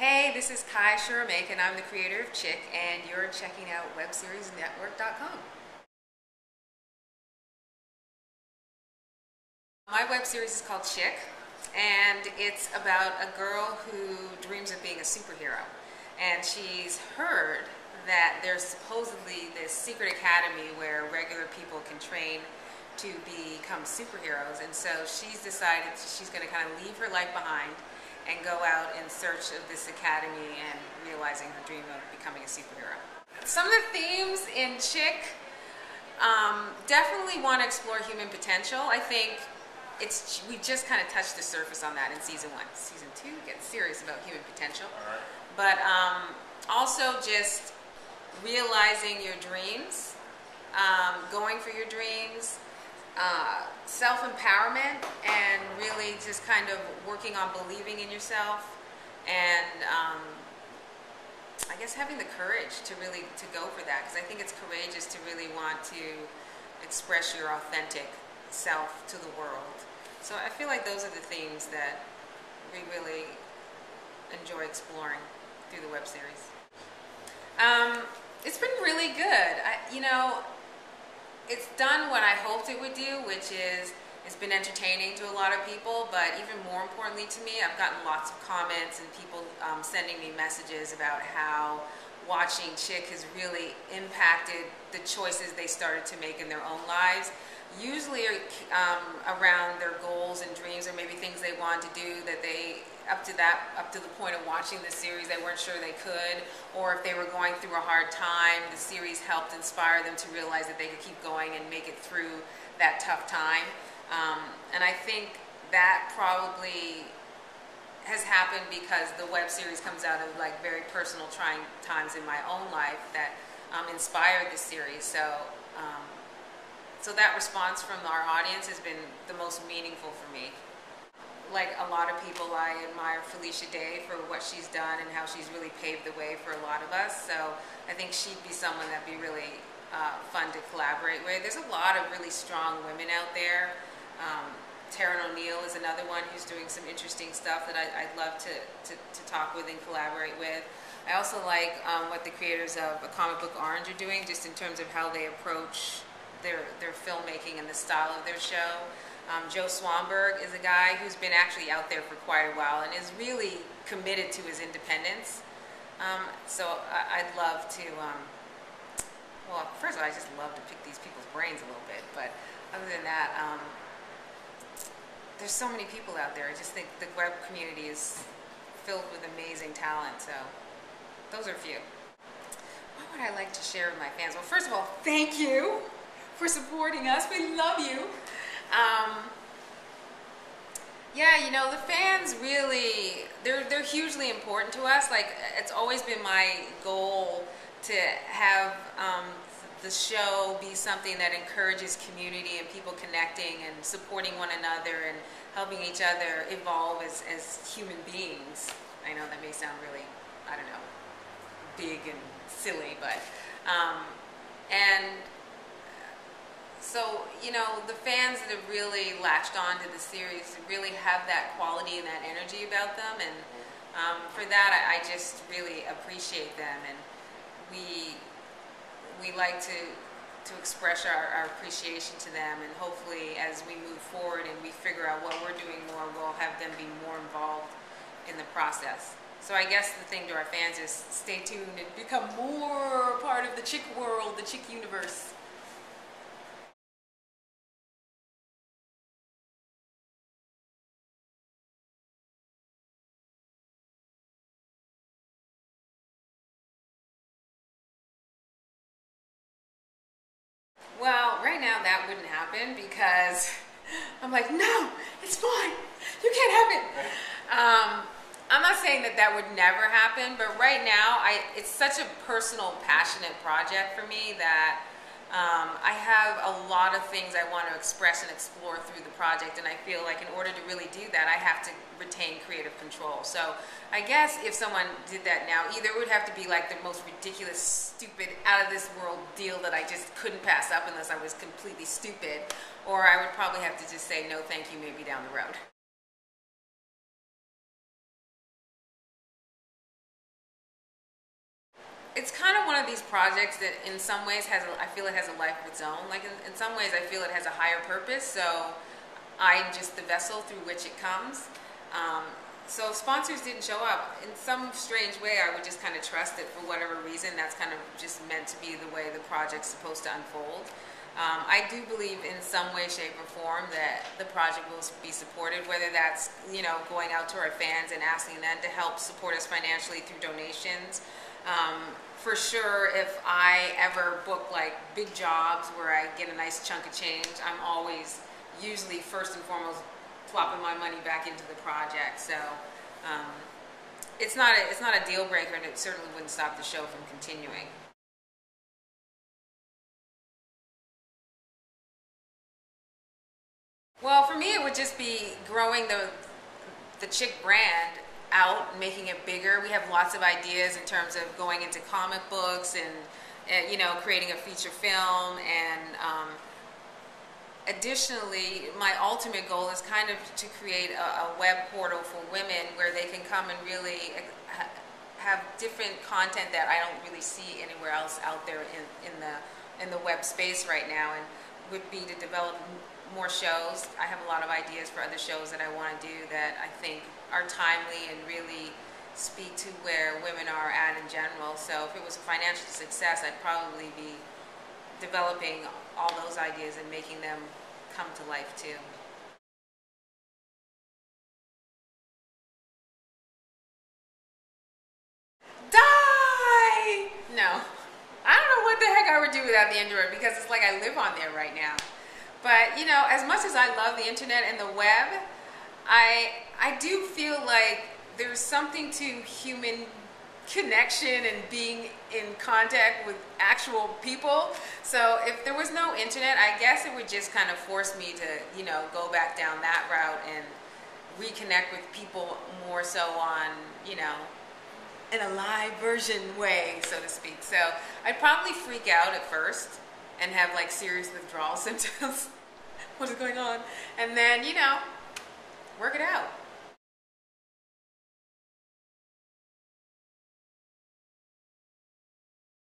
Hey, this is Kai Soremekun, I'm the creator of Chick, and you're checking out webseriesnetwork.com. My web series is called Chick, and it's about a girl who dreams of being a superhero. And she's heard that there's supposedly this secret academy where regular people can train to become superheroes. And so she's decided she's going to kind of leave her life behind and go out in search of this academy and realizing her dream of becoming a superhero. Some of the themes in Chick definitely want to explore human potential. I think we just kind of touched the surface on that in season 1. Season 2 gets serious about human potential. But also just realizing your dreams, going for your dreams, self-empowerment, and really just kind of working on believing in yourself, and I guess having the courage to really go for that, because I think it's courageous to really want to express your authentic self to the world. So I feel like those are the themes that we really enjoy exploring through the web series. It's been really good. It's done what I hoped it would do, which is it's been entertaining to a lot of people, but even more importantly to me, I've gotten lots of comments and people sending me messages about how watching Chick has really impacted the choices they started to make in their own lives, usually around their goals and dreams, or maybe things they wanted to do that they up to the point of watching the series they weren't sure they could, or if they were going through a hard time, the series helped inspire them to realize that they could keep going and make it through that tough time. And I think that probably has happened because the web series comes out of like very personal trying times in my own life that inspired the series. So that response from our audience has been the most meaningful for me. Like a lot of people, I admire Felicia Day for what she's done and how she's really paved the way for a lot of us. So I think she'd be someone that'd be really fun to collaborate with. There's a lot of really strong women out there. Taryn O'Neill is another one who's doing some interesting stuff that I'd love to talk with and collaborate with. I also like what the creators of A Comic Book Orange are doing, just in terms of how they approach their filmmaking and the style of their show. Joe Swanberg is a guy who's been actually out there for quite a while and is really committed to his independence. So I'd love to, well, first of all, I just love to pick these people's brains a little bit, but other than that, there's so many people out there. I just think the web community is filled with amazing talent, so those are a few. What would I like to share with my fans? Well, first of all, thank you for supporting us. We love you. Yeah, the fans really, they're hugely important to us. Like, it's always been my goal to have the show be something that encourages community and people connecting and supporting one another and helping each other evolve as human beings. I know that may sound really, I don't know, big and silly, but so, the fans that have really latched on to the series really have that quality and that energy about them, and for that I just really appreciate them, and we like to express our appreciation to them, and hopefully as we move forward and we figure out what we're doing more, we'll have them be more involved in the process. So I guess the thing to our fans is stay tuned and become more part of the Chick world, the Chick universe. Well, right now that wouldn't happen because I'm like, no, it's fine. You can't have it. I'm not saying that would never happen, but right now it's such a personal, passionate project for me that I have a lot of things I want to express and explore through the project, and I feel like in order to really do that, I have to retain creative control. So I guess if someone did that now, either it would have to be like the most ridiculous, stupid, out of this world deal that I just couldn't pass up unless I was completely stupid, or I would probably have to just say no thank you maybe down the road. it's kind of one of these projects that in some ways I feel it has a life of its own. Like in some ways I feel it has a higher purpose, so I'm just the vessel through which it comes. So if sponsors didn't show up, in some strange way I would just kind of trust it for whatever reason. That's kind of just meant to be the way the project's supposed to unfold. I do believe in some way, shape, or form that the project will be supported, whether that's, you know, going out to our fans and asking them to help support us financially through donations. For sure, if I ever book like big jobs where I get a nice chunk of change, I'm always usually first and foremost flopping my money back into the project. So it's not a deal breaker, and it certainly wouldn't stop the show from continuing. Well, for me, it would just be growing the Chick brand out and making it bigger. We have lots of ideas in terms of going into comic books and you know, creating a feature film. And additionally, my ultimate goal is kind of to create a web portal for women where they can come and really have different content that I don't really see anywhere else out there in the web space right now, and would be to develop more shows. I have a lot of ideas for other shows that I want to do that I think are timely and really speak to where women are at in general. So if it was a financial success, I'd probably be developing all those ideas and making them come to life too. Die! No. I don't know what the heck I would do without the Android, because it's like I live on there right now. But, you know, as much as I love the internet and the web, I do feel like there's something to human connection and being in contact with actual people. So if there was no internet, I guess it would just kind of force me to, you know, go back down that route and reconnect with people more so on, you know, in a live version way, so to speak. So I'd probably freak out at first and have like serious withdrawal symptoms. What is going on? And then, you know, work it out.